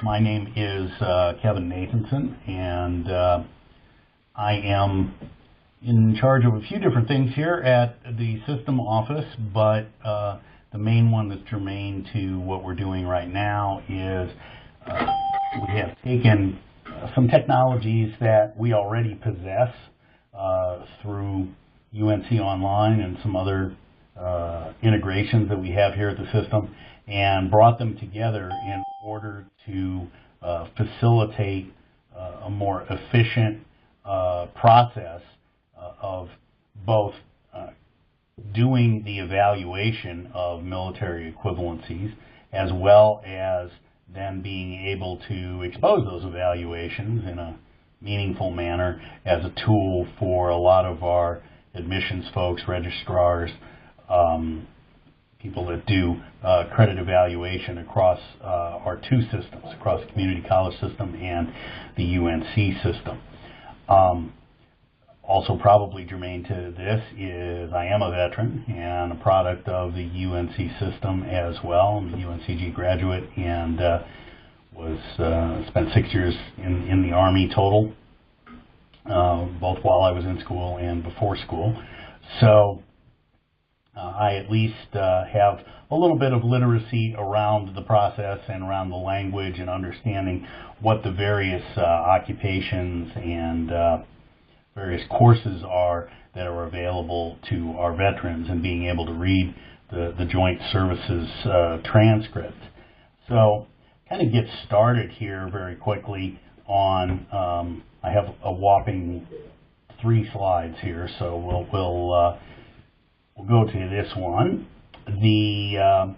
My name is Kevin Nathanson, and I am in charge of a few different things here at the system office, but the main one that's germane to what we're doing right now is we have taken some technologies that we already possess through UNC Online and some other integrations that we have here at the system, and brought them together in order to facilitate a more efficient process of both doing the evaluation of military equivalencies, as well as then being able to expose those evaluations in a meaningful manner as a tool for a lot of our admissions folks, registrars, people that do credit evaluation across our two systems, across the community college system and the UNC system. Also probably germane to this is I am a veteran and a product of the UNC system as well. I'm a UNCG graduate and spent 6 years in the Army total, both while I was in school and before school. So I at least have a little bit of literacy around the process and around the language and understanding what the various occupations and various courses are that are available to our veterans, and being able to read the Joint Services transcript. So kind of get started here very quickly on, I have a whopping 3 slides here, so we'll go to this one. The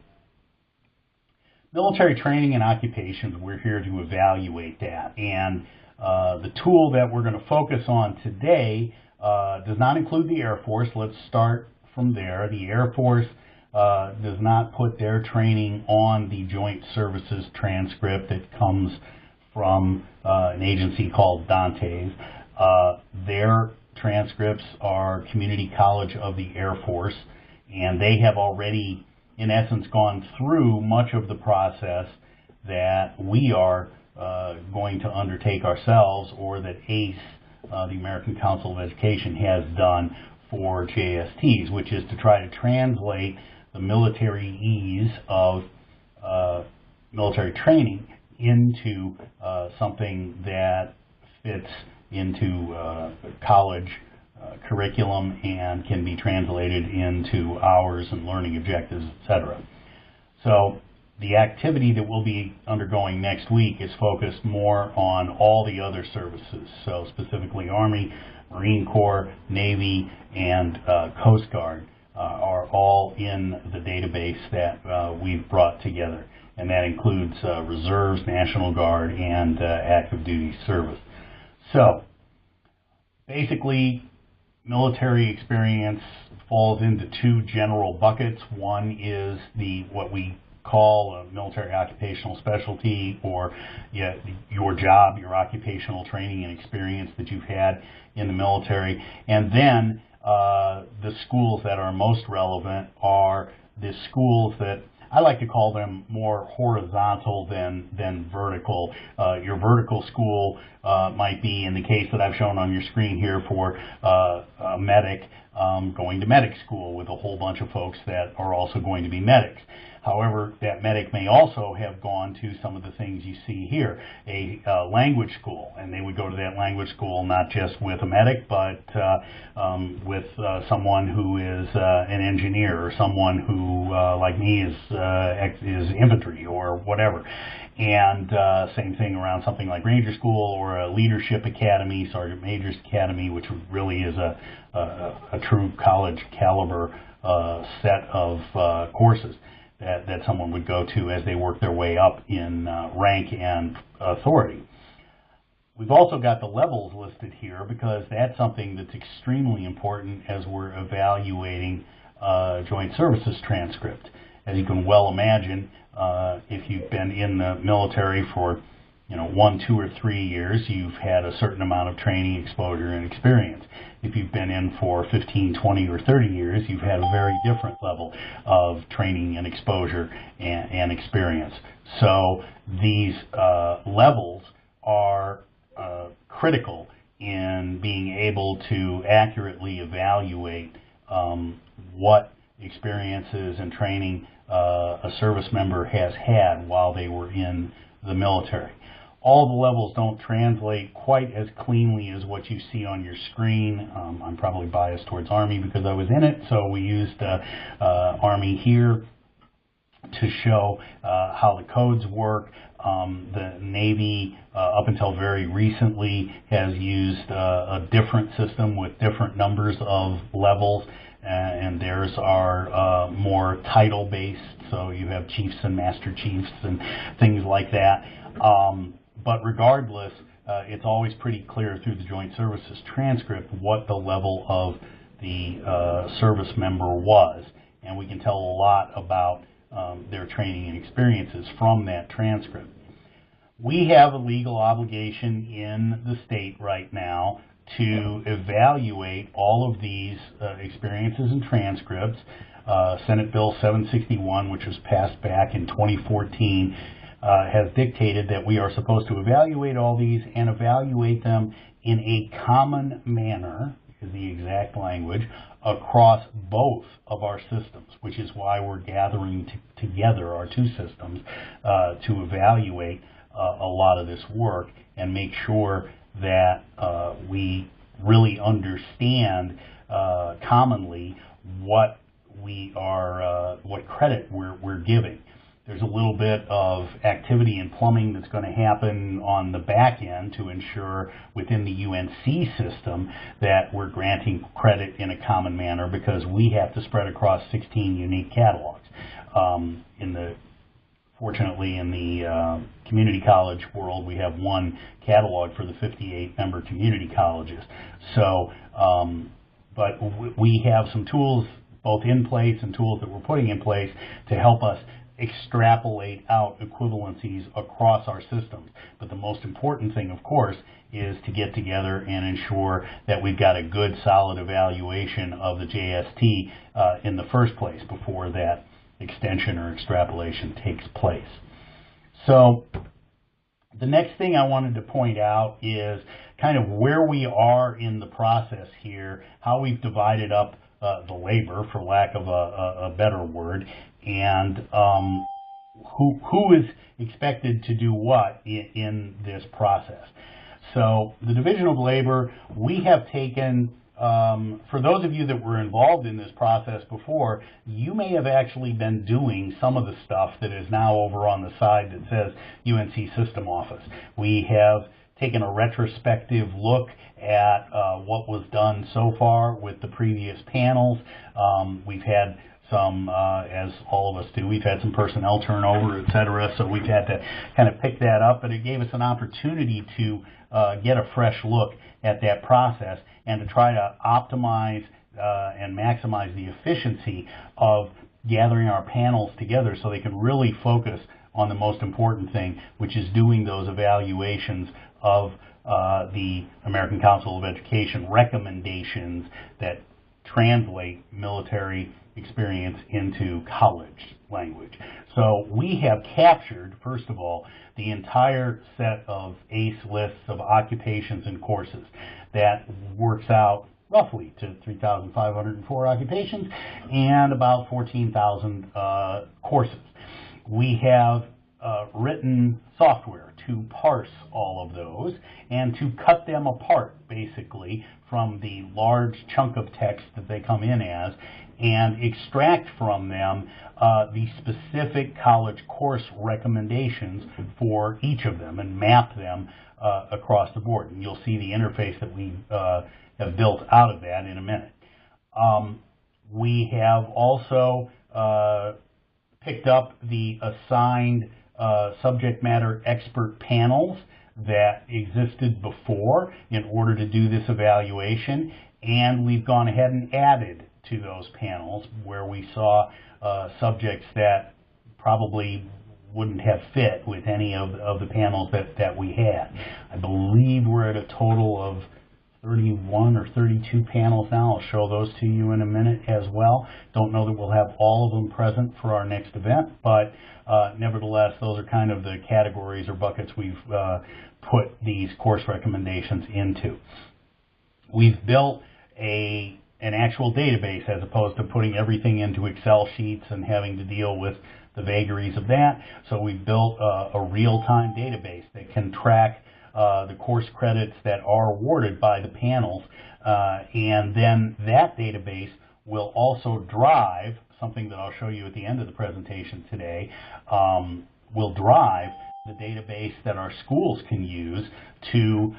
military training and occupations, we're here to evaluate that. And the tool that we're going to focus on today does not include the Air Force. Let's start from there. The Air Force does not put their training on the Joint Services transcript. It comes from an agency called Dante's. Their transcripts are Community College of the Air Force, and they have already, in essence, gone through much of the process that we are going to undertake ourselves, or that ACE, the American Council of Education, has done for JSTs, which is to try to translate the military ease of military training into something that fits into college curriculum and can be translated into hours and learning objectives, etc. So the activity that we'll be undergoing next week is focused more on all the other services, so specifically Army, Marine Corps, Navy, and Coast Guard are all in the database that we've brought together, and that includes reserves, National Guard, and active duty service. So basically, military experience falls into 2 general buckets. One is what we call a military occupational specialty, or your job, your occupational training and experience that you've had in the military. And then the schools that are most relevant are the schools that I like to call them more horizontal than vertical. Your vertical school might be, in the case that I've shown on your screen here, for a medic going to medic school with a whole bunch of folks that are also going to be medics. However, that medic may also have gone to some of the things you see here, a language school, and they would go to that language school not just with a medic, but with someone who is an engineer, or someone who, like me, is infantry or whatever. And same thing around something like Ranger School or a Leadership Academy, Sergeant Major's Academy, which really is a true college caliber set of courses that someone would go to as they work their way up in rank and authority. We've also got the levels listed here because that's something that's extremely important as we're evaluating Joint Services transcript. As you can well imagine, if you've been in the military for 1, 2, or 3 years, you've had a certain amount of training, exposure, and experience. If you've been in for 15, 20, or 30 years, you've had a very different level of training and exposure and experience. So these levels are critical in being able to accurately evaluate what experiences and training a service member has had while they were in the military. All the levels don't translate quite as cleanly as what you see on your screen. I'm probably biased towards Army because I was in it, so we used Army here to show how the codes work. The Navy, up until very recently, has used a different system with different numbers of levels, and theirs are more title-based, so you have chiefs and master chiefs and things like that. But regardless, it's always pretty clear through the Joint Services transcript what the level of the service member was, and we can tell a lot about their training and experiences from that transcript. We have a legal obligation in the state right now to evaluate all of these experiences and transcripts. Senate Bill 761, which was passed back in 2014, has dictated that we are supposed to evaluate all these and evaluate them in a common manner, is the exact language, across both of our systems, which is why we're gathering together our two systems to evaluate a lot of this work and make sure that we really understand commonly what credit we're giving. There's a little bit of activity and plumbing that's going to happen on the back end to ensure within the UNC system that we're granting credit in a common manner, because we have to spread across 16 unique catalogs. Fortunately, in the community college world, we have one catalog for the 58 member community colleges. So, but we have some tools both in place and tools that we're putting in place to help us extrapolate out equivalencies across our systems. But the most important thing, of course, is to get together and ensure that we've got a good, solid evaluation of the JST in the first place before that extension or extrapolation takes place. So the next thing I wanted to point out is kind of where we are in the process here, how we've divided up the labor, for lack of a better word, and who is expected to do what in this process. So the division of labor, we have taken, for those of you that were involved in this process before, you may have actually been doing some of the stuff that is now over on the side that says UNC System Office. We have taken a retrospective look at what was done so far with the previous panels. We've had some, as all of us do, we've had some personnel turnover, etc., so we've had to kind of pick that up, but it gave us an opportunity to get a fresh look at that process and to try to optimize and maximize the efficiency of gathering our panels together so they can really focus on the most important thing, which is doing those evaluations of the American Council of Education recommendations that translate military experience into college language. So we have captured, first of all, the entire set of ACE lists of occupations and courses. That works out roughly to 3,504 occupations and about 14,000 courses. We have written software to parse all of those and to cut them apart, basically, from the large chunk of text that they come in as, and extract from them the specific college course recommendations for each of them and map them across the board. And you'll see the interface that we have built out of that in a minute. We have also picked up the assigned subject matter expert panels that existed before in order to do this evaluation, and we've gone ahead and added to those panels where we saw subjects that probably wouldn't have fit with any of the panels that we had. I believe we're at a total of 31 or 32 panels now. I'll show those to you in a minute as well. Don't know that we'll have all of them present for our next event, but nevertheless, those are kind of the categories or buckets we've put these course recommendations into. We've built an actual database as opposed to putting everything into Excel sheets and having to deal with the vagaries of that. So we've built a real-time database that can track the course credits that are awarded by the panels, and then that database will also drive something that I'll show you at the end of the presentation today, will drive the database that our schools can use to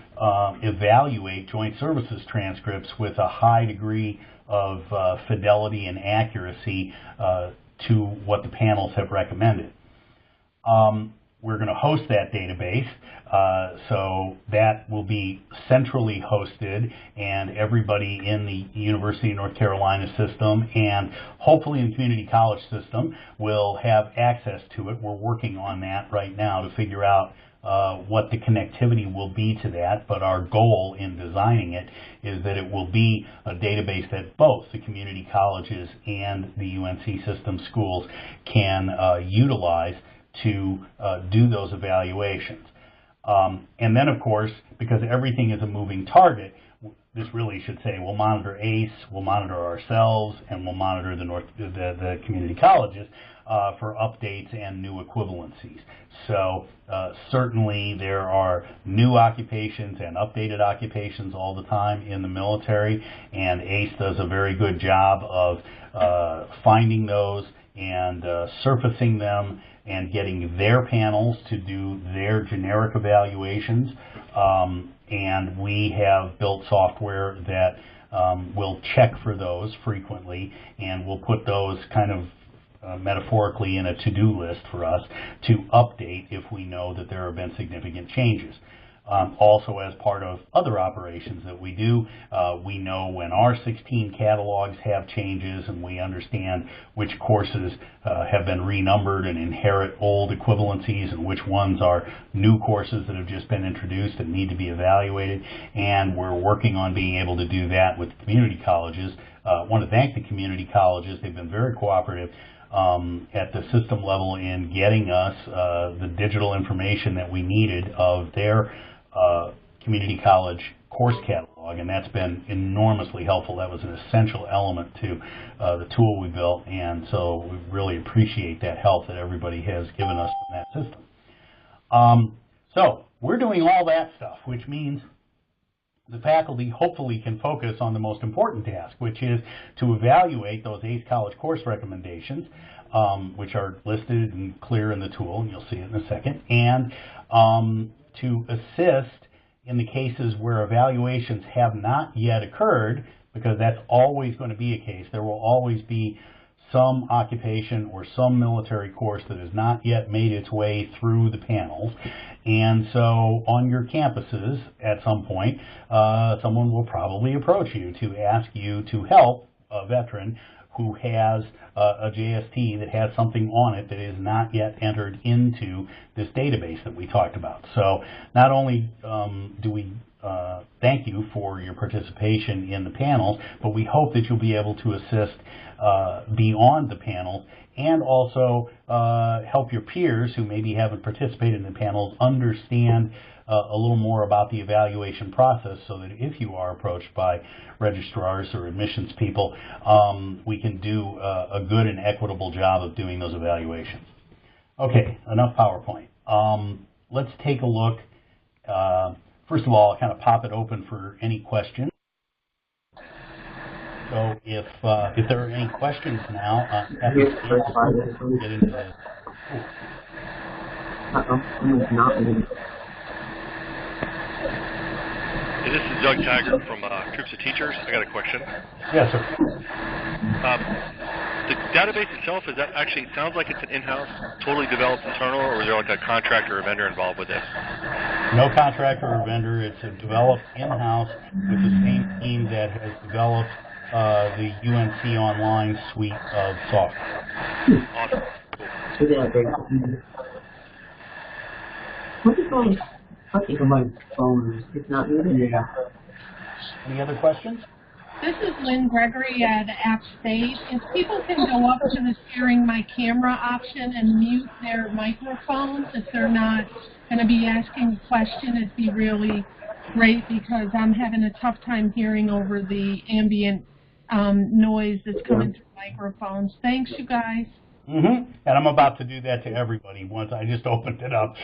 evaluate joint services transcripts with a high degree of fidelity and accuracy to what the panels have recommended. We're going to host that database, so that will be centrally hosted, and everybody in the University of North Carolina system and hopefully in the community college system will have access to it. We're working on that right now to figure out what the connectivity will be to that, but our goal in designing it is that it will be a database that both the community colleges and the UNC system schools can utilize to do those evaluations. And then, of course, because everything is a moving target, this really should say we'll monitor ACE, we'll monitor ourselves, and we'll monitor the community colleges for updates and new equivalencies. So certainly there are new occupations and updated occupations all the time in the military, and ACE does a very good job of finding those and surfacing them and getting their panels to do their generic evaluations. And we have built software that will check for those frequently, and we'll put those kind of metaphorically in a to-do list for us to update if we know that there have been significant changes. Also, as part of other operations that we do, we know when our 16 catalogs have changes, and we understand which courses have been renumbered and inherit old equivalencies and which ones are new courses that have just been introduced and need to be evaluated. And we're working on being able to do that with community colleges. I want to thank the community colleges. They've been very cooperative at the system level in getting us the digital information that we needed of their community college course catalog, and that's been enormously helpful. That was an essential element to the tool we built, and so we really appreciate that help that everybody has given us from that system. So we're doing all that stuff, which means the faculty hopefully can focus on the most important task, which is to evaluate those ACE college course recommendations, which are listed and clear in the tool, and you'll see it in a second, and to assist in the cases where evaluations have not yet occurred, because that's always going to be a case. There will always be some occupation or some military course that has not yet made its way through the panels. And so on your campuses, at some point, someone will probably approach you to ask you to help a veteran who has a JST that has something on it that is not yet entered into this database that we talked about. So not only do we thank you for your participation in the panels, but we hope that you'll be able to assist beyond the panels and also help your peers who maybe haven't participated in the panels understand a little more about the evaluation process, so that if you are approached by registrars or admissions people, we can do a good and equitable job of doing those evaluations. Okay, enough PowerPoint. Let's take a look. First of all, I'll kind of pop it open for any questions. So if there are any questions now, after get into this. Hey, this is Doug Tiger from Troops of Teachers. I got a question. Yes, sir. The database itself, is that actually, it sounds like it's an in-house, totally developed internal, or is there like a contractor or vendor involved with this? No contractor or vendor. It's developed in-house with the same team that has developed the UNC Online suite of software. Awesome. What is my phone? It's not muted. Yeah. Any other questions? This is Lynn Gregory at App State. If people can go up to the sharing my camera option and mute their microphones if they're not going to be asking a question, it'd be really great because I'm having a tough time hearing over the ambient noise that's coming through microphones. Thanks, you guys. And I'm about to do that to everybody once I just opened it up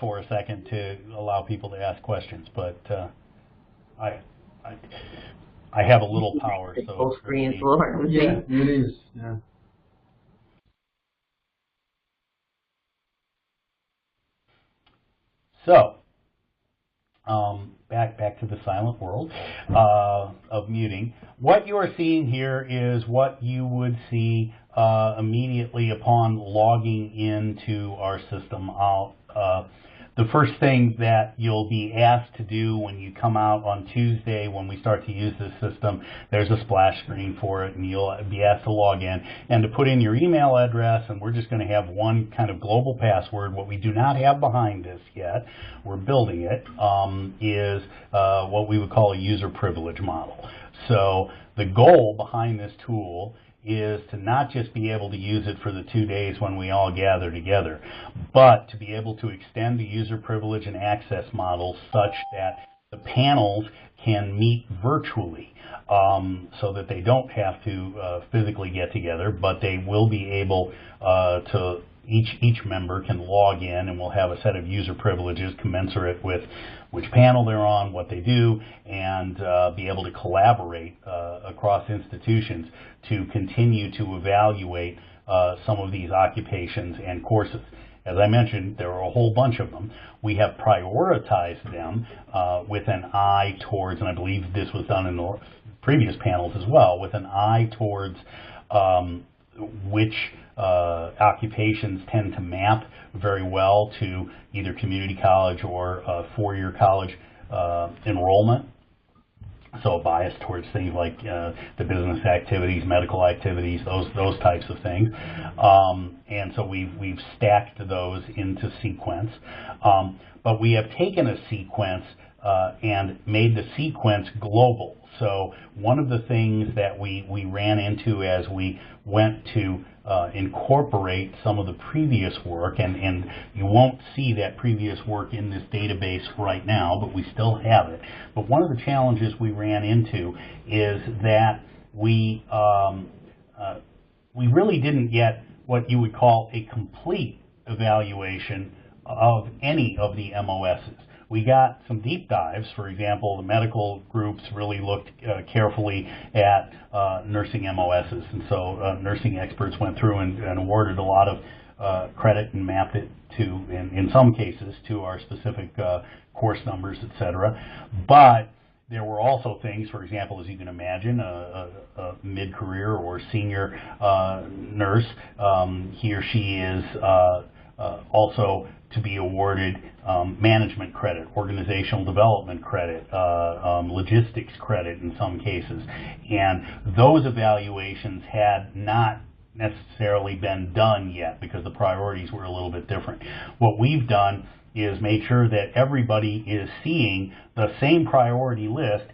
for a second to allow people to ask questions. But I have a little power, so full screen floor. Yeah, it is. Yeah. So, back to the silent world of muting. What you are seeing here is what you would see immediately upon logging into our system. The first thing that you'll be asked to do when you come out on Tuesday when we start to use this system, there's a splash screen for it, and you'll be asked to log in and to put in your email address, and we're just going to have one kind of global password. What we do not have behind this yet, we're building it, is what we would call a user privilege model. So the goal behind this tool is to not just be able to use it for the 2 days when we all gather together, but to be able to extend the user privilege and access model such that the panels can meet virtually, so that they don't have to physically get together, but they will be able to, each member can log in, and we'll have a set of user privileges commensurate with which panel they're on, what they do, and be able to collaborate across institutions to continue to evaluate some of these occupations and courses. As I mentioned, there are a whole bunch of them. We have prioritized them with an eye towards, and I believe this was done in the previous panels as well, with an eye towards which occupations tend to map very well to either community college or four-year college enrollment. So biased towards things like the business activities, medical activities, those types of things. And so we've stacked those into sequence. But we have taken a sequence and made the sequence global. So one of the things that we ran into as we went to incorporate some of the previous work, and you won't see that previous work in this database right now, but we still have it. But one of the challenges we ran into is that we really didn't get what you would call a complete evaluation of any of the MOSs. We got some deep dives. For example, the medical groups really looked carefully at nursing MOSs, and so nursing experts went through and awarded a lot of credit and mapped it to, in some cases, to our specific course numbers, etc. But there were also things, for example, as you can imagine, a mid-career or senior nurse, he or she is also to be awarded management credit, organizational development credit, logistics credit in some cases. And those evaluations had not necessarily been done yet because the priorities were a little bit different. What we've done is made sure that everybody is seeing the same priority list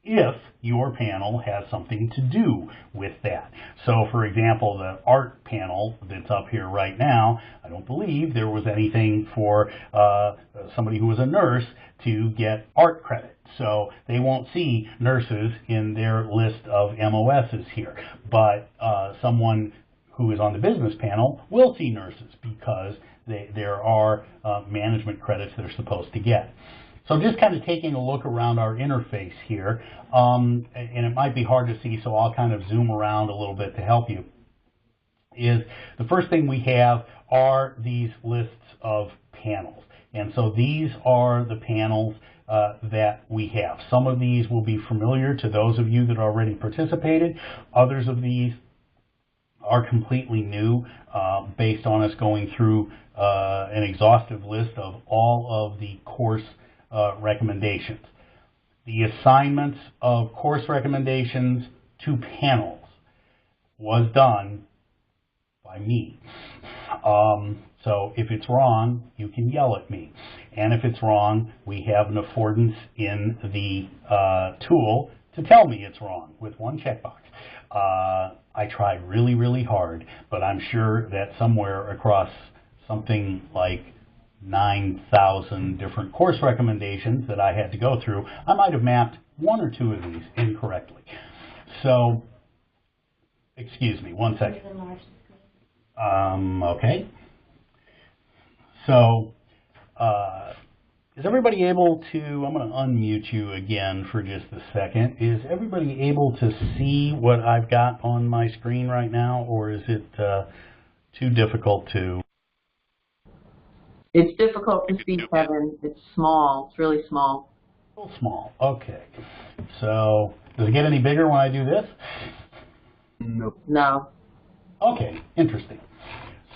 if your panel has something to do with that. So, for example, the art panel that's up here right now, I don't believe there was anything for somebody who was a nurse to get art credit. So they won't see nurses in their list of MOSs here. But someone who is on the business panel will see nurses because there are management credits they're supposed to get. So just kind of taking a look around our interface here, and it might be hard to see, so I'll kind of zoom around a little bit to help you, is the first thing we have are these lists of panels. And so these are the panels that we have. Some of these will be familiar to those of you that already participated. Others of these are completely new based on us going through an exhaustive list of all of the course recommendations. The assignments of course recommendations to panels was done by me. So if it's wrong, you can yell at me. And if it's wrong, we have an affordance in the tool to tell me it's wrong with one checkbox. I try really, really hard, but I'm sure that somewhere across something like 9,000 different course recommendations that I had to go through, I might have mapped one or two of these incorrectly. So, excuse me, one second. Okay. So, is everybody able to, I'm going to unmute you again for just a second. Is everybody able to see what I've got on my screen right now, or is it too difficult to? It's difficult to see, Kevin. It's small. It's really small. A little small. Okay. So, does it get any bigger when I do this? Nope. No. Okay. Interesting.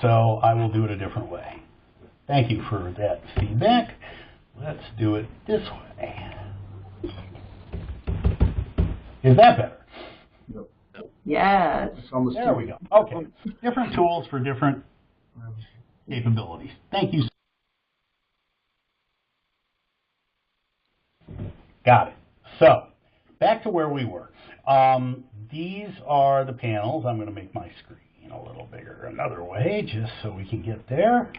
So, I will do it a different way. Thank you for that feedback. Let's do it this way. Is that better? Nope. Yes. There we go. Okay. Different tools for different capabilities. Thank you. Got it. So, back to where we were. These are the panels. I'm going to make my screen a little bigger another way just so we can get there.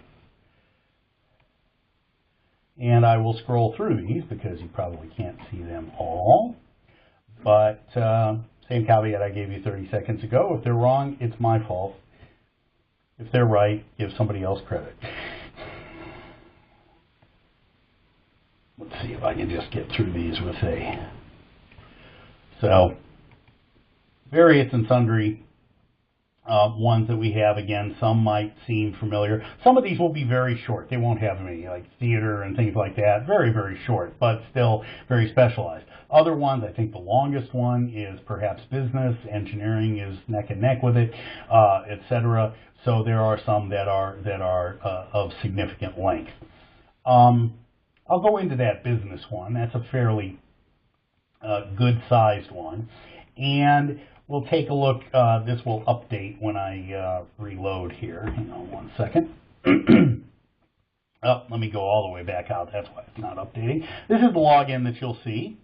And I will scroll through these because you probably can't see them all. But same caveat I gave you 30 seconds ago. If they're wrong, it's my fault. If they're right, give somebody else credit. Let's see if I can just get through these with a... So, various and sundry ones that we have. Again, some might seem familiar. Some of these will be very short. They won't have any, like theater and things like that. Very, very short, but still very specialized. Other ones, I think the longest one is perhaps business. Engineering is neck and neck with it, etc. So there are some that are of significant length. I'll go into that business one. That's a fairly good-sized one. And we'll take a look. This will update when I reload here. Hang on one second. Oh, let me go all the way back out. That's why it's not updating. This is the login that you'll see.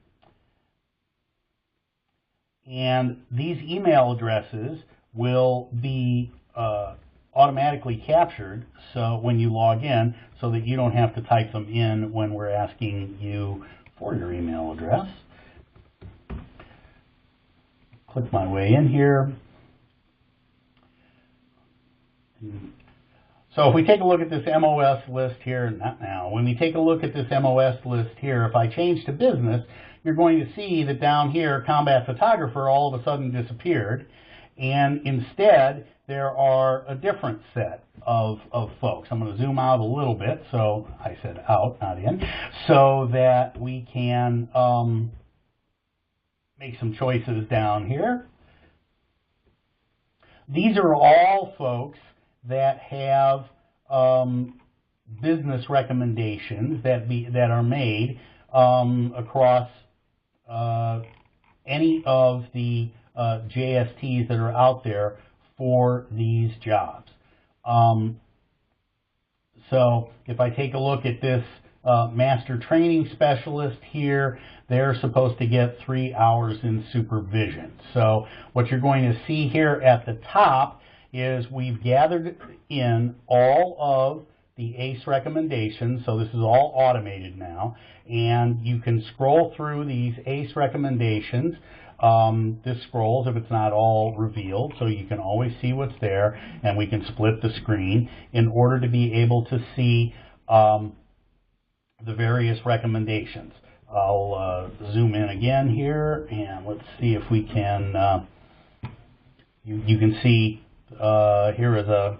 And these email addresses will be automatically captured so when you log in so that you don't have to type them in when we're asking you for your email address. Click my way in here. So if we take a look at this MOS list here, not now, when we take a look at this MOS list here, if I change to business, you're going to see that down here, combat photographer all of a sudden disappeared. And instead, there are a different set of folks. I'm going to zoom out a little bit, so I said out, not in, so that we can make some choices down here. These are all folks that have business recommendations that are made across any of the JSTs that are out there for these jobs. So if I take a look at this master training specialist here, they're supposed to get 3 hours in supervision. So what you're going to see here at the top is we've gathered in all of the ACE recommendations. So this is all automated now. And you can scroll through these ACE recommendations. This scrolls if it's not all revealed, so you can always see what's there, and we can split the screen in order to be able to see the various recommendations. I'll zoom in again here, and let's see if we can, you can see here is a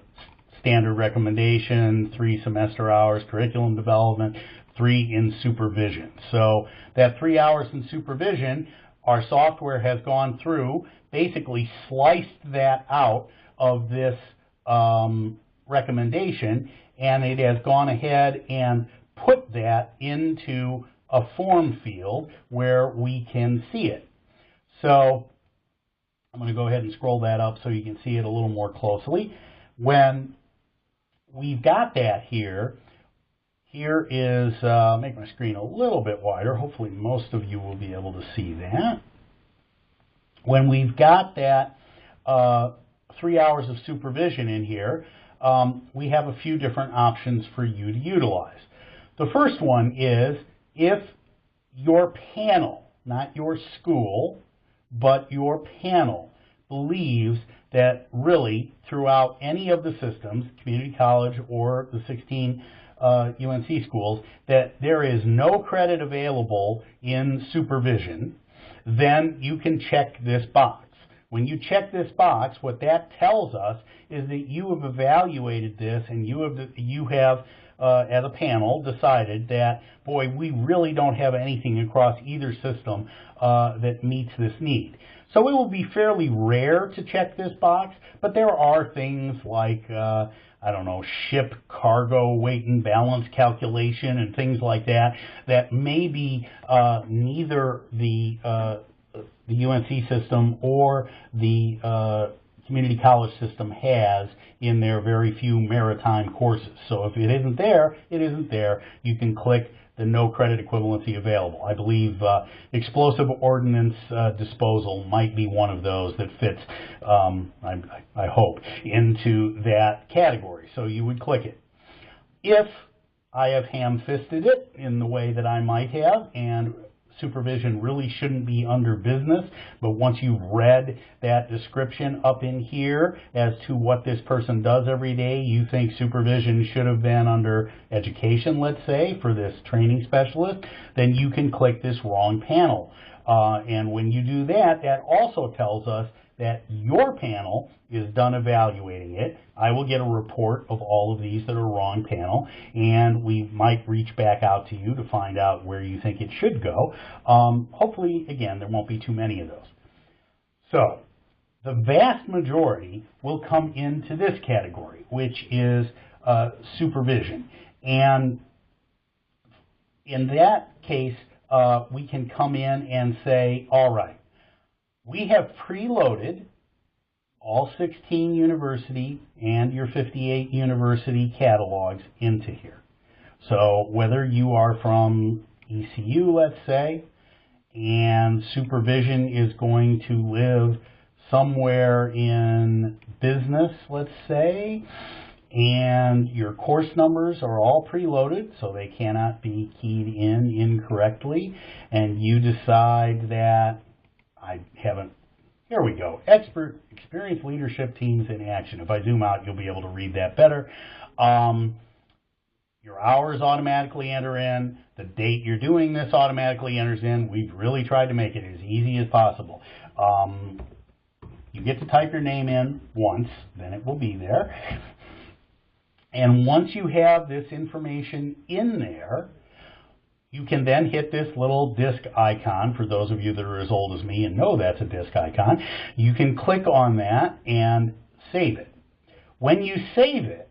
standard recommendation, 3 semester hours, curriculum development, 3 in supervision. So that 3 hours in supervision, our software has gone through, basically sliced that out of this recommendation, and it has gone ahead and put that into a form field where we can see it. So I'm going to go ahead and scroll that up so you can see it a little more closely. When we've got that here. Here is, make my screen a little bit wider. Hopefully most of you will be able to see that. When we've got that 3 hours of supervision in here, we have a few different options for you to utilize. The first one is if your panel, not your school, but your panel, believes that really throughout any of the systems, community college or the 16 UNC schools, that there is no credit available in supervision, then you can check this box. When you check this box, what that tells us is that you have evaluated this and you have as a panel, decided that, boy, we really don't have anything across either system that meets this need. So it will be fairly rare to check this box, but there are things like, I don't know, ship cargo weight and balance calculation and things like that, that maybe neither the UNC system or the community college system has in their very few maritime courses. So if it isn't there, it isn't there. You can click the no credit equivalency available. I believe explosive ordnance disposal might be one of those that fits, I hope, into that category. So you would click it. If I have ham-fisted it in the way that I might have, and supervision really shouldn't be under business, but once you've read that description up in here as to what this person does every day, you think supervision should have been under education, let's say, for this training specialist, then you can click this wrong panel. And when you do that, that also tells us that your panel is done evaluating it. I will get a report of all of these that are wrong panel, and we might reach back out to you to find out where you think it should go. Hopefully, again, there won't be too many of those. So the vast majority will come into this category, which is supervision. And in that case, we can come in and say, all right, we have preloaded all 16 university and your 58 university catalogs into here. So whether you are from ECU, let's say, and supervision is going to live somewhere in business, let's say, and your course numbers are all preloaded, so they cannot be keyed in incorrectly, and you decide that I haven't, here we go, experienced leadership teams in action. If I zoom out, you'll be able to read that better. Your hours automatically enter in. The date you're doing this automatically enters in. We've really tried to make it as easy as possible. You get to type your name in once, then it will be there. And once you have this information in there, you can then hit this little disk icon. For those of you that are as old as me and know that's a disk icon, you can click on that and save it. When you save it,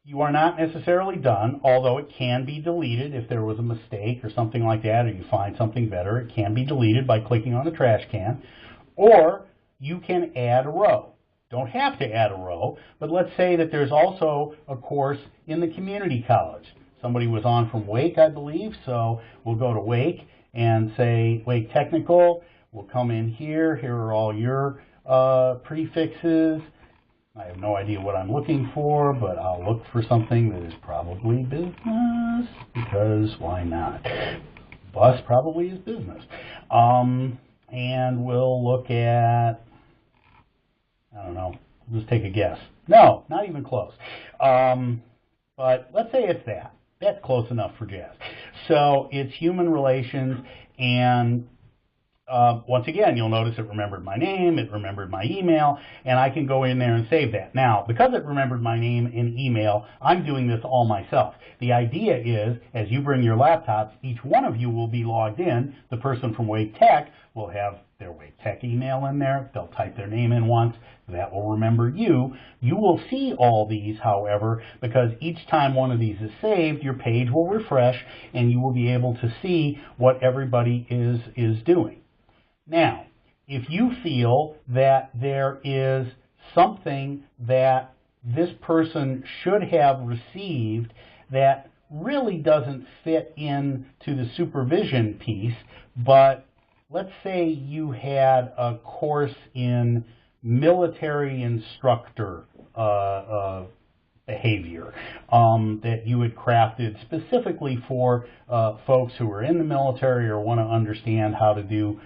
you are not necessarily done, although it can be deleted if there was a mistake or something like that, or you find something better. It can be deleted by clicking on the trash can, or you can add a row. Don't have to add a row, but let's say that there's also a course in the community college. Somebody was on from Wake, I believe, so we'll go to Wake and say Wake Technical. We'll come in here. Here are all your prefixes. I have no idea what I'm looking for, but I'll look for something that is probably business, because why not? Bus probably is business. And we'll look at, I don't know, let's take a guess. No, not even close. But let's say it's that. That's close enough for jazz. So it's human relations, and once again, you'll notice it remembered my name, it remembered my email, and I can go in there and save that. Now, because it remembered my name and email, I'm doing this all myself. The idea is, as you bring your laptops, each one of you will be logged in. The person from Wake Tech will have their Wake Tech email in there. They'll type their name in once. That will remember you. You will see all these, however, because each time one of these is saved, your page will refresh, and you will be able to see what everybody is doing. Now, if you feel that there is something that this person should have received that really doesn't fit into the supervision piece, but let's say you had a course in military instructor behavior that you had crafted specifically for folks who are in the military or want to understand how to do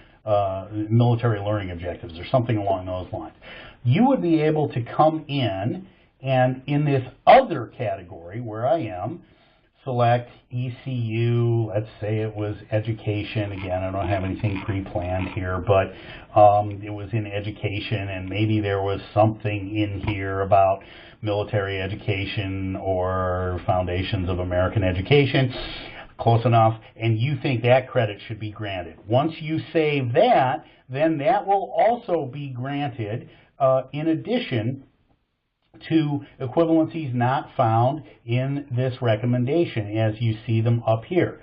military learning objectives or something along those lines. You would be able to come in and in this other category where I am, select ECU, let's say it was education. Again, I don't have anything pre-planned here, but it was in education, and maybe there was something in here about military education or foundations of American education. Close enough, and you think that credit should be granted. Once you save that, then that will also be granted in addition to equivalencies not found in this recommendation as you see them up here.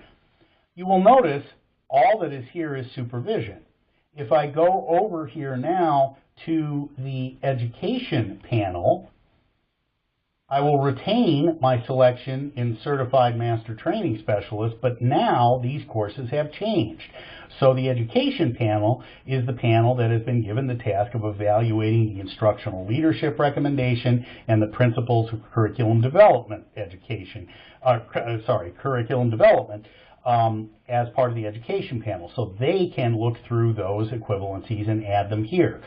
You will notice all that is here is supervision. If I go over here now to the education panel, I will retain my selection in Certified Master Training Specialist, but now these courses have changed. So the education panel is the panel that has been given the task of evaluating the instructional leadership recommendation and the principles of curriculum development curriculum development as part of the education panel. So they can look through those equivalencies and add them here.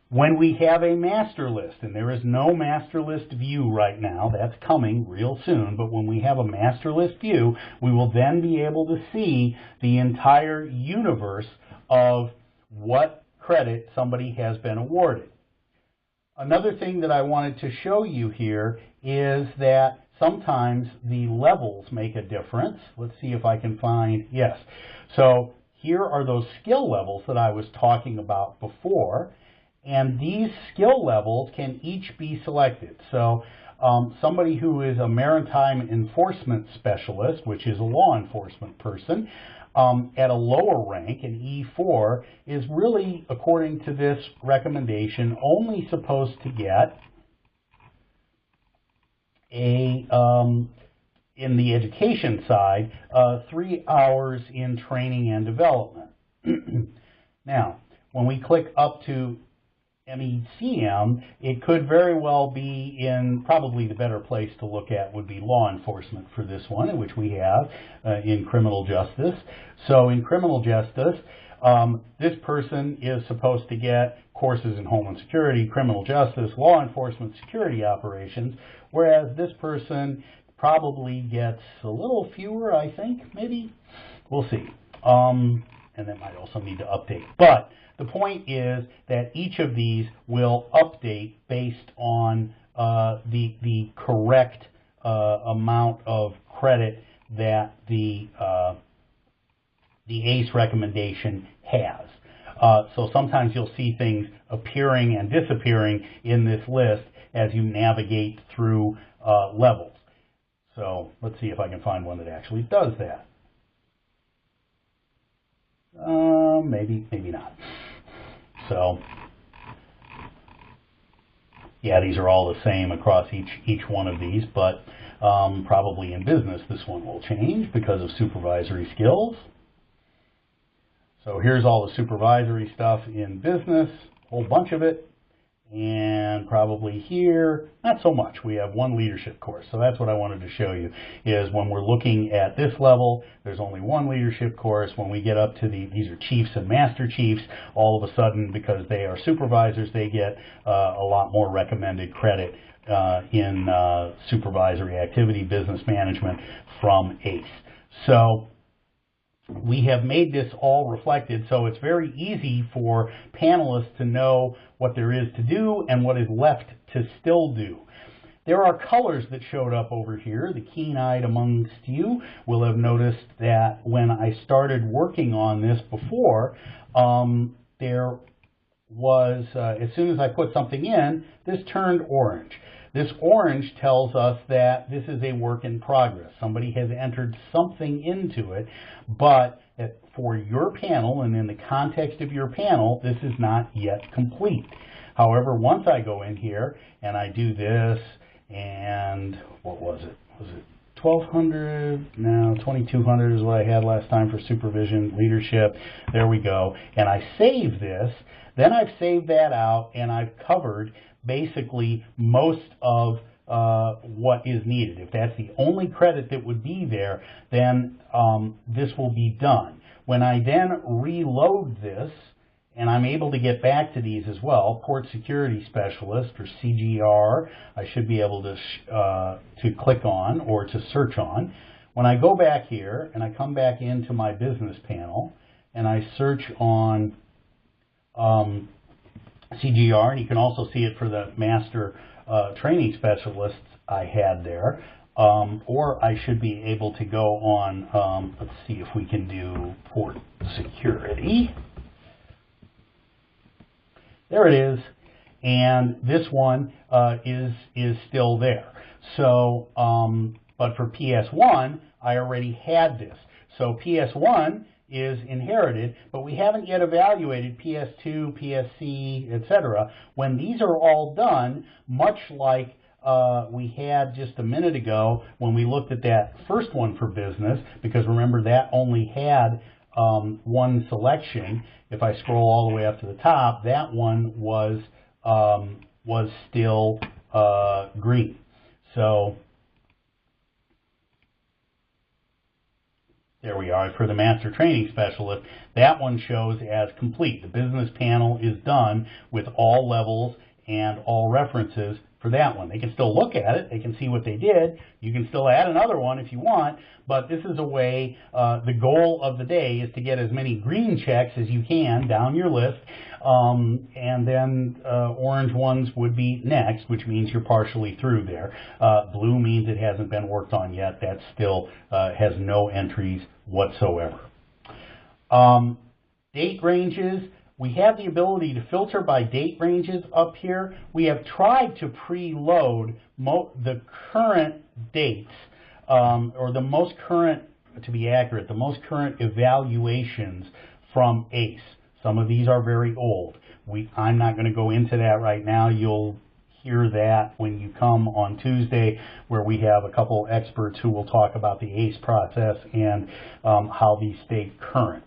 When we have a master list, and there is no master list view right now, that's coming real soon, but when we have a master list view, we will then be able to see the entire universe of what credit somebody has been awarded. Another thing that I wanted to show you here is that sometimes the levels make a difference. Let's see if I can find, yes. So here are those skill levels that I was talking about before. And these skill levels can each be selected. So somebody who is a maritime enforcement specialist, which is a law enforcement person, at a lower rank, an E4, is really, according to this recommendation, only supposed to get a, in the education side, 3 hours in training and development. Now, when we click up to MECM, it could very well be in, probably the better place to look at would be law enforcement for this one, in which we have in criminal justice. So in criminal justice, this person is supposed to get courses in Homeland Security, criminal justice, law enforcement, security operations, whereas this person probably gets a little fewer, I think, maybe. We'll see. And that might also need to update. But the point is that each of these will update based on the correct amount of credit that the ACE recommendation has. So sometimes you'll see things appearing and disappearing in this list as you navigate through levels. So let's see if I can find one that actually does that. Maybe not. So, yeah, these are all the same across each one of these, but probably in business this one will change because of supervisory skills. So here's all the supervisory stuff in business, a whole bunch of it. And probably here, not so much. We have one leadership course. So that's what I wanted to show you, is when we're looking at this level, there's only one leadership course. When we get up to these are chiefs and master chiefs, all of a sudden, because they are supervisors, they get a lot more recommended credit in supervisory activity, business management from ACE. So we have made this all reflected, so it's very easy for panelists to know what there is to do and what is left to still do. There are colors that showed up over here. The keen-eyed amongst you will have noticed that when I started working on this before, there was, as soon as I put something in, this turned orange. This orange tells us that this is a work in progress. Somebody has entered something into it, but for your panel and in the context of your panel, this is not yet complete. However, once I go in here and I do this, and what was it? Was it 1,200? No, 2,200 is what I had last time for supervision leadership. There we go. And I save this. Then I've saved that out, and I've covered basically most of what is needed. If that's the only credit that would be there, then this will be done. When I then reload this, and I'm able to get back to these as well, Port Security Specialist, or CGR, I should be able to click on or to search on. When I go back here and I come back into my business panel and I search on CGR, and you can also see it for the Master Training Specialists I had there, or I should be able to go on, let's see if we can do Port Security. There it is, and this one is still there. So, but for PS1, I already had this. So PS1 is inherited, but we haven't yet evaluated PS2, PSC, etc. When these are all done, much like we had just a minute ago when we looked at that first one for business, because remember that only had one selection. If I scroll all the way up to the top, that one was still green. So there we are. For the Master Training Specialist, that one shows as complete. The business panel is done with all levels and all references for that one. They can still look at it. They can see what they did. You can still add another one if you want, but this is a way, the goal of the day is to get as many green checks as you can down your list, and then orange ones would be next, which means you're partially through there. Blue means it hasn't been worked on yet. That still has no entries whatsoever. Date ranges. We have the ability to filter by date ranges up here. We have tried to preload the current dates, or the most current, to be accurate, the most current evaluations from ACE. Some of these are very old. I'm not going to go into that right now. You'll hear that when you come on Tuesday, where we have a couple experts who will talk about the ACE process and how these stay current.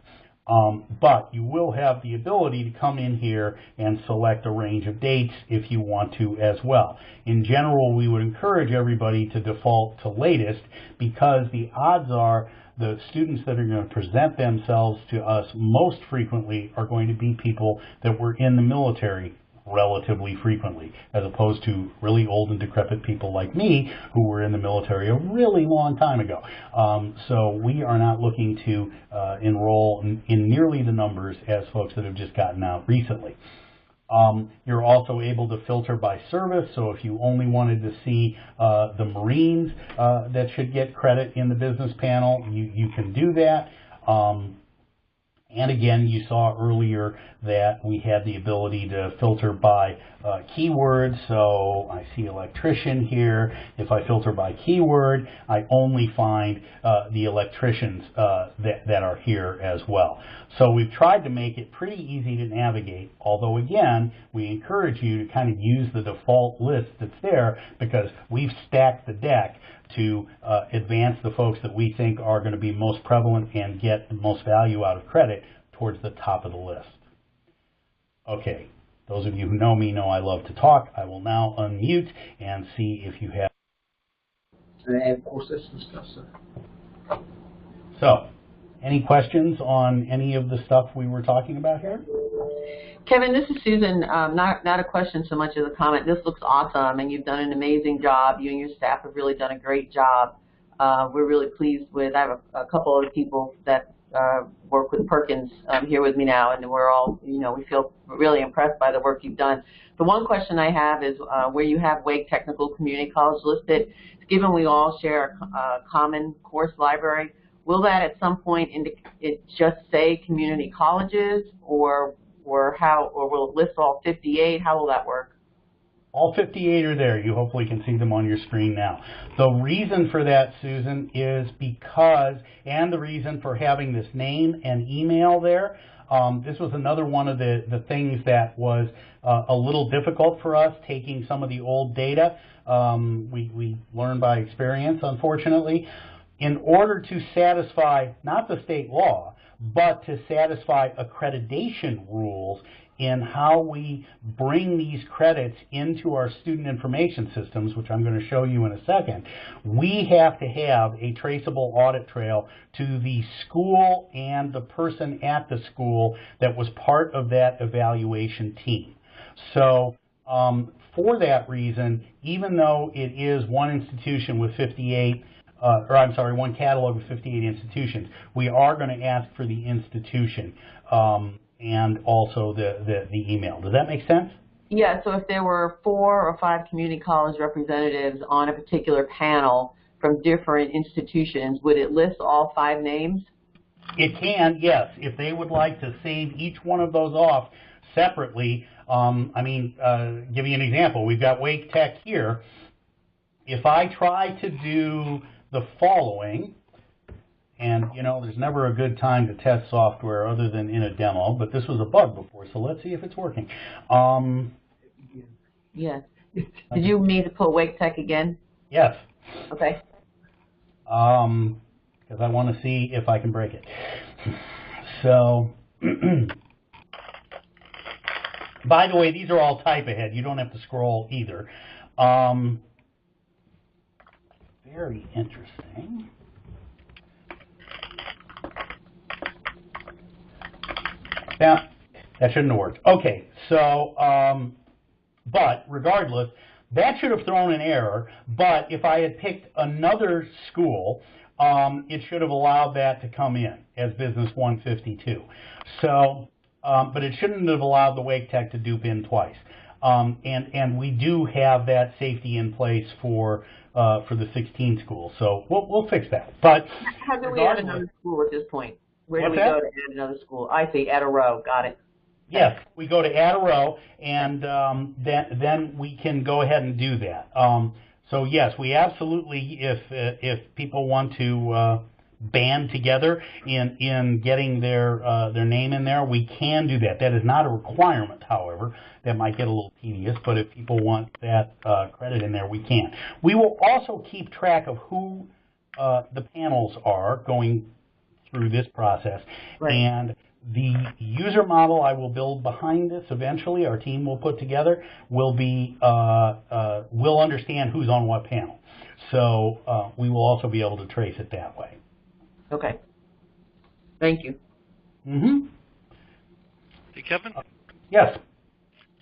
But you will have the ability to come in here and select a range of dates if you want to as well. In general, we would encourage everybody to default to latest, because the odds are the students that are going to present themselves to us most frequently are going to be people that were in the military relatively frequently, as opposed to really old and decrepit people like me who were in the military a really long time ago. So we are not looking to enroll in nearly the numbers as folks that have just gotten out recently. You're also able to filter by service, so if you only wanted to see the Marines that should get credit in the business panel, you can do that. And again, you saw earlier that we had the ability to filter by keywords. So I see electrician here. If I filter by keyword, I only find the electricians that are here as well. So we've tried to make it pretty easy to navigate, although again, we encourage you to kind of use the default list that's there, because we've stacked the deck to advance the folks that we think are going to be most prevalent and get the most value out of credit towards the top of the list. Okay, those of you who know me know I love to talk. I will now unmute and see if you have. So, any questions on any of the stuff we were talking about here? Kevin, this is Susan. Not a question so much as a comment. This looks awesome, and you've done an amazing job. You and your staff have really done a great job. We're really pleased with. I have a couple other people that work with Perkins here with me now, and we're all, we feel really impressed by the work you've done. The one question I have is where you have Wake Technical Community College listed, given we all share a common course library, will that at some point it just say community colleges, or will it list all 58? How will that work? All 58 are there. You hopefully can see them on your screen now. The reason for that, Susan, is because, and the reason for having this name and email there, this was another one of the things that was a little difficult for us, taking some of the old data. We learned by experience, unfortunately. In order to satisfy not the state law, but to satisfy accreditation rules in how we bring these credits into our student information systems, which I'm going to show you in a second, we have to have a traceable audit trail to the school and the person at the school that was part of that evaluation team. So for that reason, even though it is one institution with 58, one catalog of 58 institutions, we are going to ask for the institution and also the email. Does that make sense? Yeah, so if there were 4 or 5 community college representatives on a particular panel from different institutions, would it list all 5 names? It can, yes. If they would like to save each one of those off separately, give you an example. We've got Wake Tech here. If I try to do the following, and there's never a good time to test software other than in a demo, but this was a bug before, so let's see if it's working. Yes. Did you mean to put Wake Tech again? Yes. Okay. Because I want to see if I can break it. So, by the way, these are all type ahead. You don't have to scroll either. Very interesting. Now, that shouldn't have worked. Okay, so, but regardless, that should have thrown an error, but if I had picked another school, it should have allowed that to come in as Business 152. So, but it shouldn't have allowed the Wake Tech to dupe in twice. And we do have that safety in place for the 16 schools, so we'll fix that. But how do we add another school at this point? Where do we go to add another school? I see, add a row. Got it. Yes, we go to add a row, and then we can go ahead and do that. So yes, we absolutely, if people want to band together in getting their name in there, we can do that. That is not a requirement, however. That might get a little tedious, but if people want that credit in there, we can. We will also keep track of who the panels are going through this process, right. And the user model I will build behind this eventually, our team will put together, will be, we'll understand who's on what panel. So we will also be able to trace it that way. Okay. Thank you. Mm-hmm. Hey, Kevin? Yes.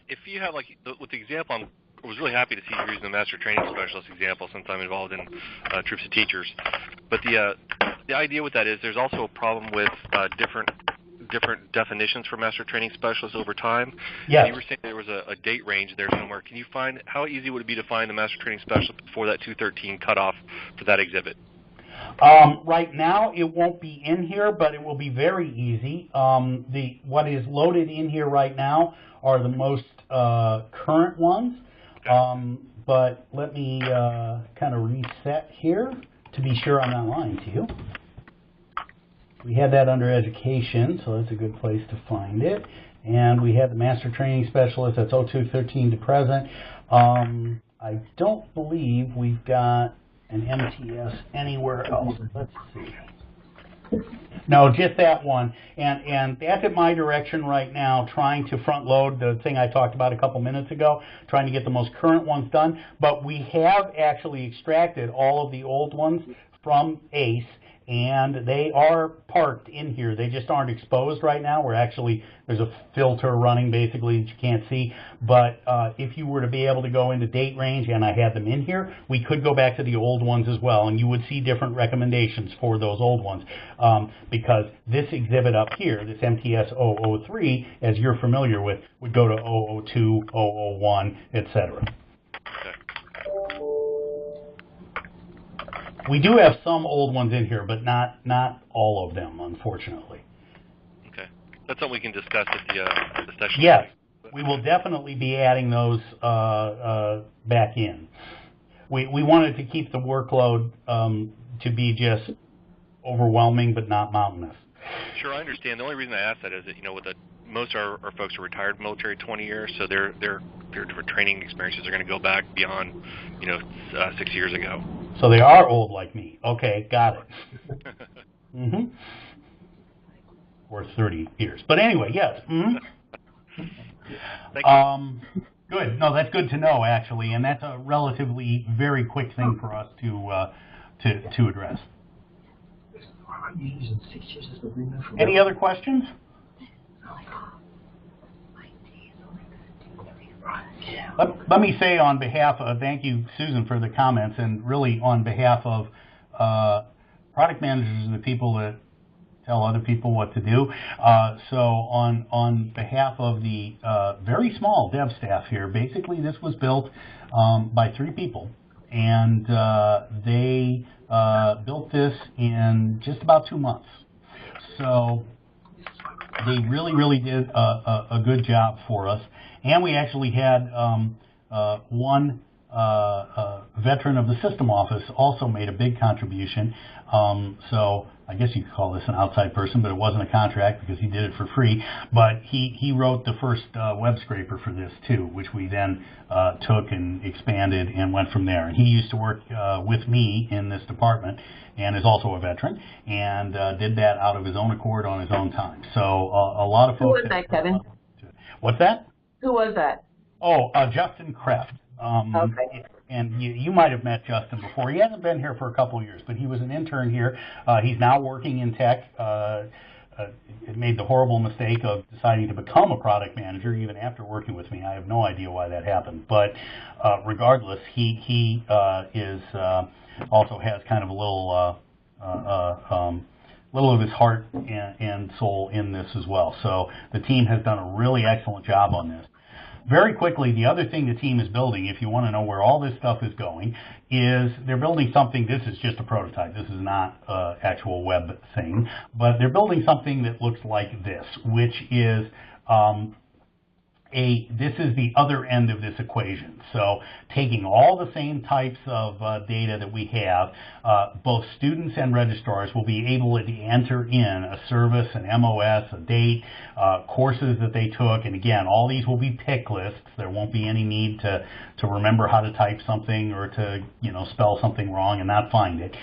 If you have, with the example, I was really happy to see you using the Master Training Specialist example since I'm involved in Troops of Teachers. But the idea with that is there's also a problem with different definitions for Master Training Specialists over time. Yes. And you were saying there was a date range there somewhere. Can you find, how easy would it be to find the Master Training Specialist before that 213 cutoff for that exhibit? Right now, it won't be in here, but it will be very easy. What is loaded in here right now are the most current ones. But let me kind of reset here to be sure I'm not lying to you. We had that under education, so that's a good place to find it. And we had the Master Training Specialist, that's 0213 to present. I don't believe we've got an MTS anywhere else. Let's see. No, just that one. And that's at my direction right now, trying to front load the thing I talked about a couple minutes ago, trying to get the most current ones done. But we have actually extracted all of the old ones from ACE, and they are parked in here. They just aren't exposed right now. There's a filter running basically that you can't see. But if you were to be able to go into date range, and I had them in here, we could go back to the old ones as well, and you would see different recommendations for those old ones. Because this exhibit up here, this MTS 003, as you're familiar with, would go to 002, 001, etc. We do have some old ones in here, but not all of them, unfortunately. Okay. That's something we can discuss at the session. Yes. we will definitely be adding those back in. We wanted to keep the workload to be just overwhelming but not mountainous. Sure, I understand. The only reason I ask that is that, with most of our folks are retired military 20 years, so their training experiences are going to go back beyond 6 years ago. So they are old like me. Okay, got it. Mm-hmm. Or 30 years. But anyway, yes. Mm-hmm. Thank you. Good. No, that's good to know, actually, and that's a relatively very quick thing for us to address. Any other questions? Let me say on behalf of, thank you, Susan, for the comments, and really on behalf of product managers and the people that tell other people what to do. So on behalf of the very small dev staff here, basically this was built by 3 people, and they built this in just about 2 months. So they really did a good job for us. And we actually had one veteran of the system office also made a big contribution. So I guess you could call this an outside person, but it wasn't a contract because he did it for free. But he wrote the first web scraper for this too, which we then took and expanded and went from there. And he used to work with me in this department and is also a veteran, and did that out of his own accord on his own time. So a lot of folks. Who was that, Kevin? What's that? Who was that? Oh, Justin Kreft. Okay. And you might have met Justin before. He hasn't been here for a couple of years, but he was an intern here. He's now working in tech. Made the horrible mistake of deciding to become a product manager even after working with me. I have no idea why that happened. But regardless, he is also has kind of a little of his heart and soul in this as well. So the team has done a really excellent job on this. Very quickly, the other thing the team is building, if you want to know where all this stuff is going, is they're building something. This is just a prototype. This is not an actual web thing. But they're building something that looks like this, which is this is the other end of this equation. So taking all the same types of data that we have, both students and registrars will be able to enter in a service, an MOS, a date, courses that they took, and again, all these will be pick lists. There won't be any need to remember how to type something or to spell something wrong and not find it.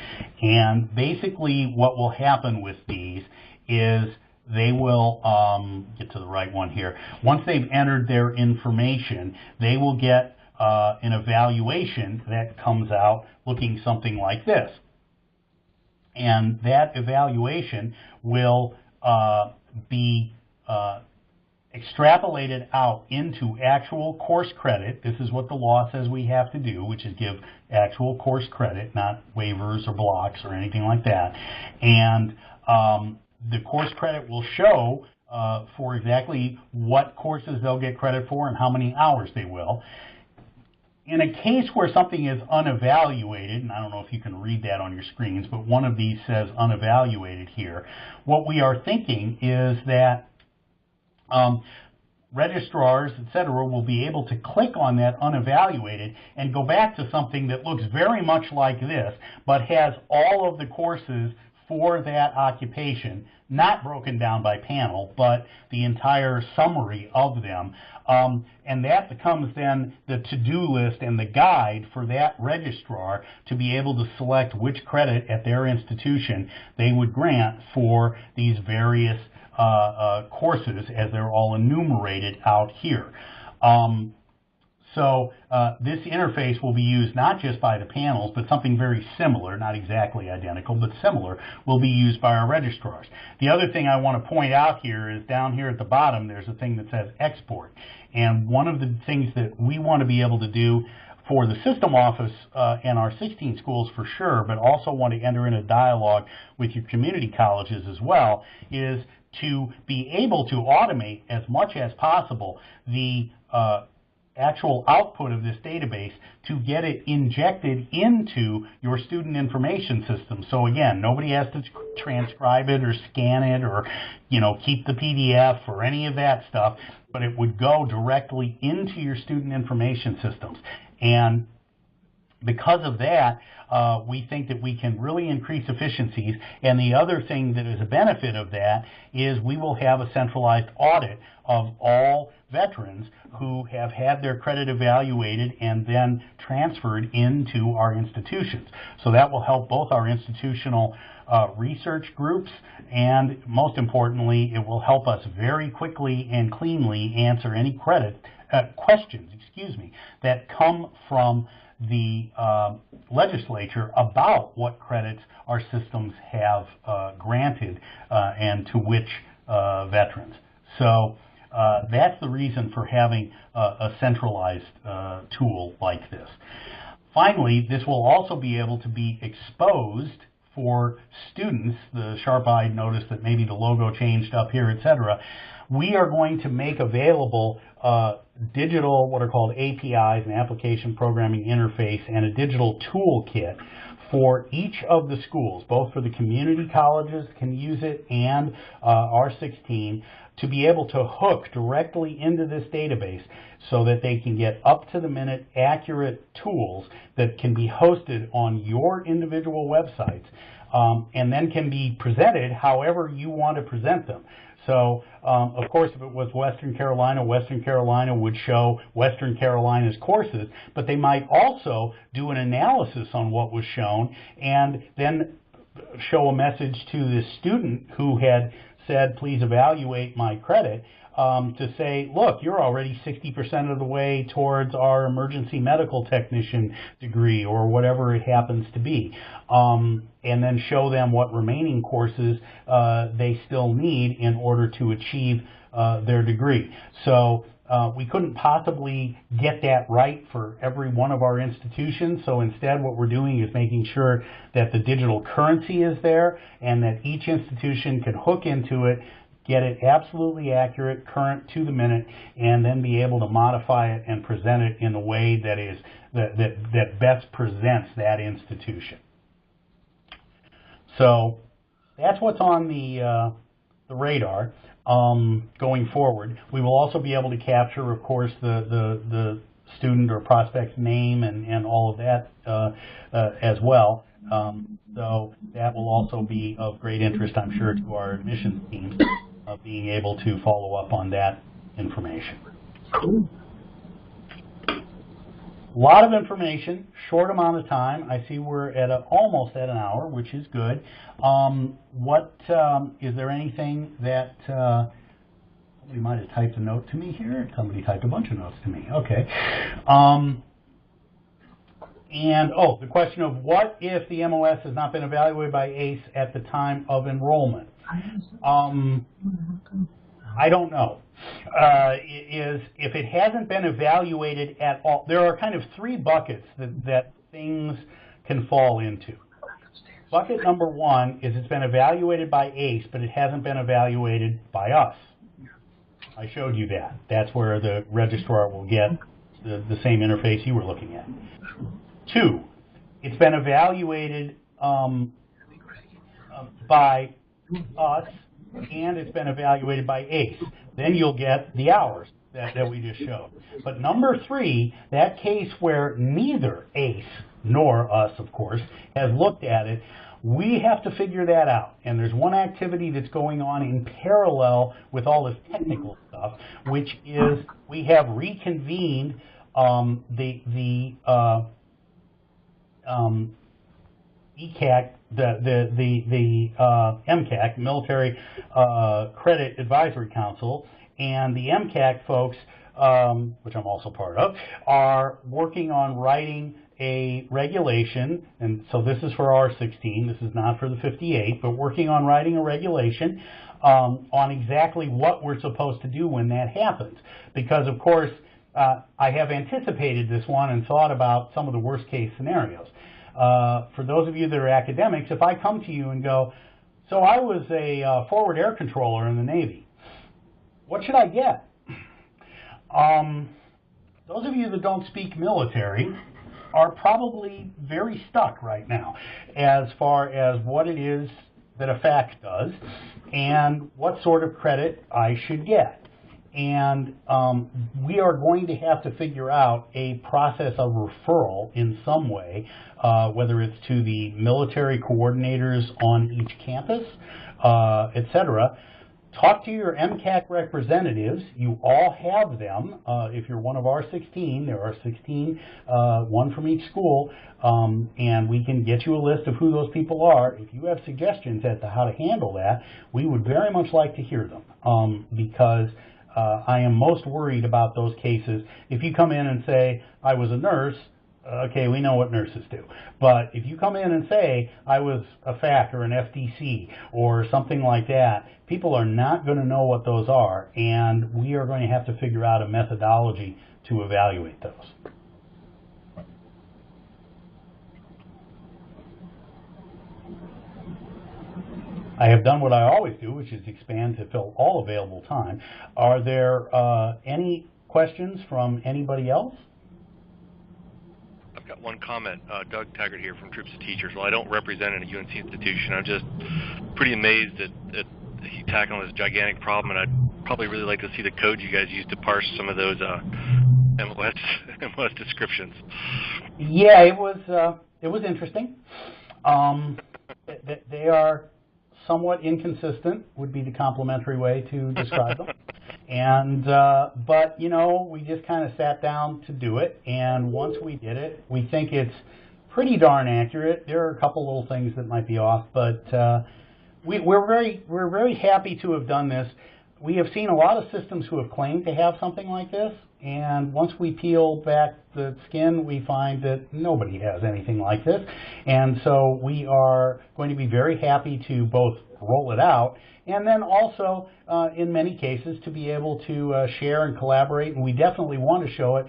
And basically what will happen with these is they will get to the right one here. Once they've entered their information, they will get an evaluation that comes out looking something like this. And that evaluation will be extrapolated out into actual course credit. This is what the law says we have to do, which is give actual course credit, not waivers or blocks or anything like that. And the course credit will show for exactly what courses they'll get credit for and how many hours they will. In a case where something is unevaluated, and I don't know if you can read that on your screens, but one of these says unevaluated here, what we are thinking is that registrars, etc., will be able to click on that unevaluated and go back to something that looks very much like this, but has all of the courses for that occupation, not broken down by panel, but the entire summary of them. And that becomes then the to-do list and the guide for that registrar to be able to select which credit at their institution they would grant for these various courses as they're all enumerated out here. So this interface will be used not just by the panels, but something very similar, not exactly identical, but similar, will be used by our registrars. The other thing I want to point out here is down here at the bottom, there's a thing that says export. And one of the things that we want to be able to do for the system office and our 16 schools for sure, but also want to enter in a dialogue with your community colleges as well, is to be able to automate as much as possible the actual output of this database to get it injected into your student information system. So again, nobody has to transcribe it or scan it or, keep the PDF or any of that stuff, but it would go directly into your student information systems. And because of that, we think that we can really increase efficiencies. And the other thing that is a benefit of that is we will have a centralized audit of all veterans who have had their credit evaluated and then transferred into our institutions. So that will help both our institutional research groups, and most importantly, it will help us very quickly and cleanly answer any questions that come from the legislature about what credits our systems have granted and to which veterans. So that's the reason for having a centralized tool like this. Finally, this will also be able to be exposed for students. The sharp-eyed notice that maybe the logo changed up here, etc. We are going to make available digital, what are called APIs, an application programming interface, and a digital toolkit for each of the schools, both for the community colleges can use it and R16, to be able to hook directly into this database so that they can get up-to-the-minute accurate tools that can be hosted on your individual websites and then can be presented however you want to present them. So, of course, if it was Western Carolina would show Western Carolina's courses, but they might also do an analysis on what was shown and then show a message to the student who had said, please evaluate my credit, to say, look, you're already 60% of the way towards our emergency medical technician degree or whatever it happens to be, and then show them what remaining courses they still need in order to achieve their degree. So we couldn't possibly get that right for every one of our institutions, so instead what we're doing is making sure that the digital currency is there and that each institution can hook into it, get it absolutely accurate, current to the minute, and then be able to modify it and present it in a way that is that best presents that institution. So that's what's on the radar going forward. We will also be able to capture, of course, the student or prospect's name and all of that as well. So that will also be of great interest, I'm sure, to our admissions teams, being able to follow up on that information. Cool. A lot of information, short amount of time. I see we're at almost at an hour, which is good. Is there anything that somebody might have typed a note to me here? Somebody typed a bunch of notes to me. Okay. The question of what if the MOS has not been evaluated by ACE at the time of enrollment? I don't know. If it hasn't been evaluated at all, there are kind of three buckets that things can fall into. Bucket number one is it's been evaluated by ACE, but it hasn't been evaluated by us. I showed you that. That's where the registrar will get the same interface you were looking at. Two, it's been evaluated by us, and it's been evaluated by ACE. Then you'll get the hours that we just showed. But number three, that case where neither ACE nor us, of course, has looked at it, we have to figure that out. And there's one activity that's going on in parallel with all this technical stuff, which is we have reconvened the ECAC, the MCAC, Military Credit Advisory Council, and the MCAC folks, which I'm also part of, are working on writing a regulation, and so this is for R16, this is not for the 58, but working on writing a regulation on exactly what we're supposed to do when that happens. Because, of course, I have anticipated this one and thought about some of the worst case scenarios. For those of you that are academics, if I come to you and go, so I was a forward air controller in the Navy, what should I get? those of you that don't speak military are probably very stuck right now as far as what it is that a fact does and what sort of credit I should get. And we are going to have to figure out a process of referral in some way, whether it's to the military coordinators on each campus, etc. Talk to your MCAC representatives. You all have them. If you're one of our 16, there are 16, one from each school, and we can get you a list of who those people are. If you have suggestions as to how to handle that, we would very much like to hear them, because I am most worried about those cases. If you come in and say, I was a nurse, okay, we know what nurses do. But if you come in and say, I was a FAC or an FDC or something like that, people are not going to know what those are, and we are going to have to figure out a methodology to evaluate those. I have done what I always do, which is expand to fill all available time. Are there any questions from anybody else? I've got one comment. Doug Taggart here from Troops of Teachers. Well, I don't represent a UNC institution. I'm just pretty amazed at you tackling this gigantic problem, and I'd probably really like to see the code you guys use to parse some of those MLS descriptions. Yeah, it was interesting. They are somewhat inconsistent, would be the complimentary way to describe them. And but you know, we just kind of sat down to do it, and once we did it, we think it's pretty darn accurate. There are a couple little things that might be off, but we're very happy to have done this. We have seen a lot of systems who have claimed to have something like this, and once we peel back the skin, we find that nobody has anything like this. And so we are going to be very happy to both roll it out and then also, in many cases, to be able to share and collaborate. And we definitely want to show it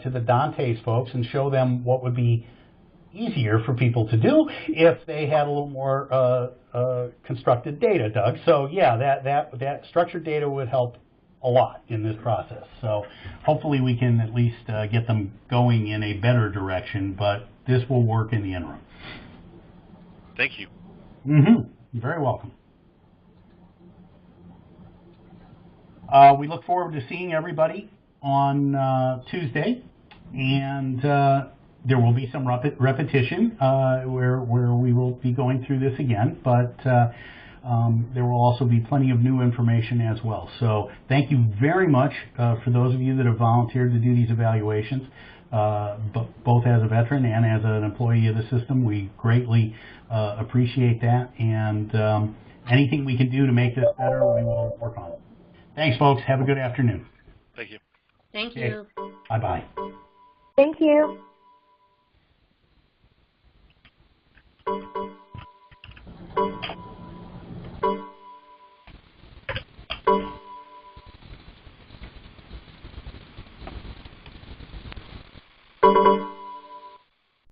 to the Dante's folks and show them what would be easier for people to do if they had a little more constructed data, Doug. So yeah, that structured data would help a lot in this process. So hopefully we can at least get them going in a better direction, but this will work in the interim. Thank you. Mm-hmm. You're very welcome. We look forward to seeing everybody on Tuesday, and there will be some repetition where we will be going through this again, but there will also be plenty of new information as well. So thank you very much for those of you that have volunteered to do these evaluations, both as a veteran and as an employee of the system. We greatly appreciate that, and anything we can do to make this better, we will work on it. Thanks, folks. Have a good afternoon. Thank you. Thank you. Bye-bye. Thank you.